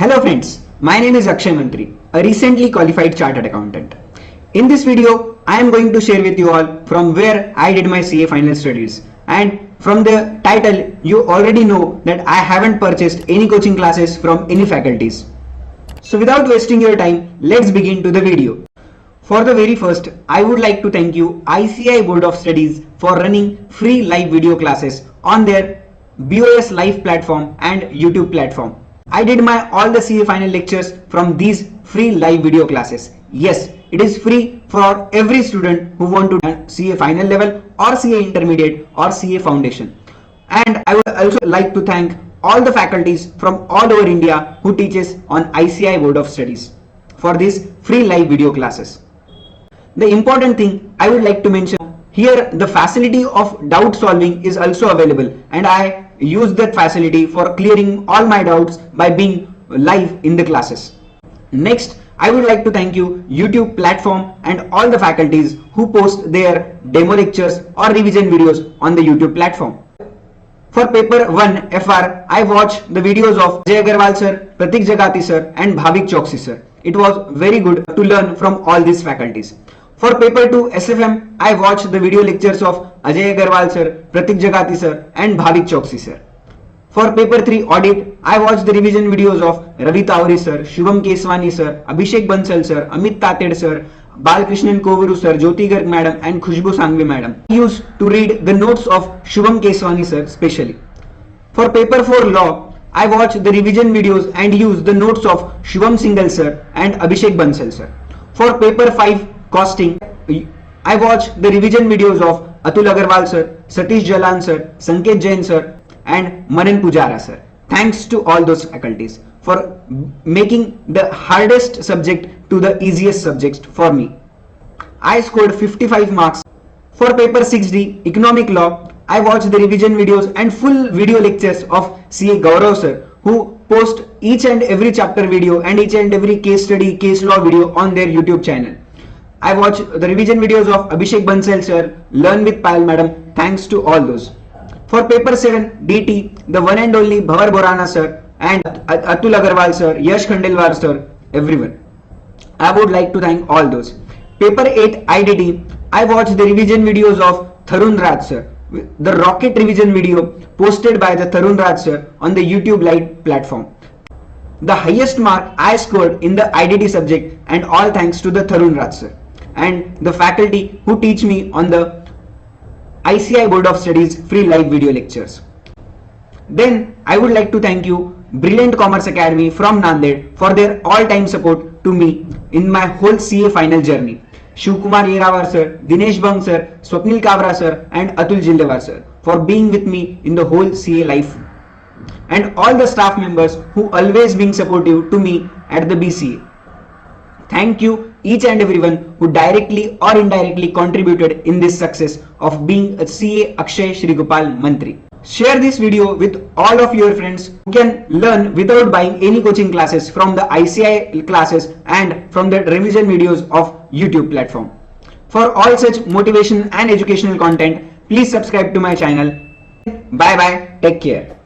Hello friends, my name is Akshay Mantri, a recently qualified chartered accountant. In this video, I am going to share with you all from where I did my CA final studies, and from the title you already know that I haven't purchased any coaching classes from any faculties. So without wasting your time, let's begin to the video. For the very first, I would like to thank you ICAI Board of Studies for running free live video classes on their BOS Live platform and YouTube platform. I did my all the CA final lectures from these free live video classes. Yes, it is free for every student who want to learn CA final level or CA intermediate or CA foundation. And I would also like to thank all the faculties from all over India who teaches on ICAI Board of Studies for these free live video classes. The important thing I would like to mention here, the facility of doubt solving is also available, and I use that facility for clearing all my doubts by being live in the classes. Next, I would like to thank you YouTube platform and all the faculties who post their demo lectures or revision videos on the YouTube platform. For paper 1 FR, I watched the videos of Ajay Agarwal sir, Pratik Jagati sir and Bhavik Choksi sir. It was very good to learn from all these faculties. For paper 2 SFM, I watched the video lectures of Ajay Agarwal sir, Pratik Jagati sir and Bhavik Choksi sir. For paper 3 audit, I watched the revision videos of Ravi Tauri sir, Shubham Keswani sir, Abhishek Bansal sir, Amit Tated sir, Balkrishnan Kovuru sir, Jyoti Garg madam and Khushbu Sangvi madam. I used to read the notes of Shubham Keswani sir specially. For paper 4 law, I watched the revision videos and used the notes of Shubham Singhal sir and Abhishek Bansal sir. For paper 5 costing, I watched the revision videos of Atul Agarwal sir, Satish Jalan sir, Sanket Jain sir and Manan Pujara sir. Thanks to all those faculties for making the hardest subject to the easiest subject for me. I scored 55 marks. For paper 6D economic law, I watched the revision videos and full video lectures of CA Gaurav sir, who post each and every chapter video and each and every case study, case law video on their YouTube channel. I watched the revision videos of Abhishek Bansal sir, Learn with Payal madam. Thanks to all those. For paper 7 DT, the one and only Bhavar Borana sir and Atul Agarwal sir, Yash Khandelwal sir, everyone. I would like to thank all those. Paper 8 IDT, I watched the revision videos of Tharun Raj sir, the rocket revision video posted by the Tharun Raj sir on the YouTube Live platform. The highest mark I scored in the IDT subject, and all thanks to the Tharun Raj sir and the faculty who teach me on the ICAI Board of Studies free live video lectures. Then I would like to thank you Brilliant Commerce Academy from Nanded for their all-time support to me in my whole CA final journey. Shivkumar Yerawar sir, Dinesh Bang sir, Swapnil Kabra sir and Atul Jildewar sir for being with me in the whole CA life, and all the staff members who always being supportive to me at the BCA. Thank you each and everyone who directly or indirectly contributed in this success of being a CA Akshay Shri Gopal Mantri. Share this video with all of your friends who can learn without buying any coaching classes from the ICAI classes and from the revision videos of YouTube platform. For all such motivation and educational content, please subscribe to my channel. Bye bye. Take care.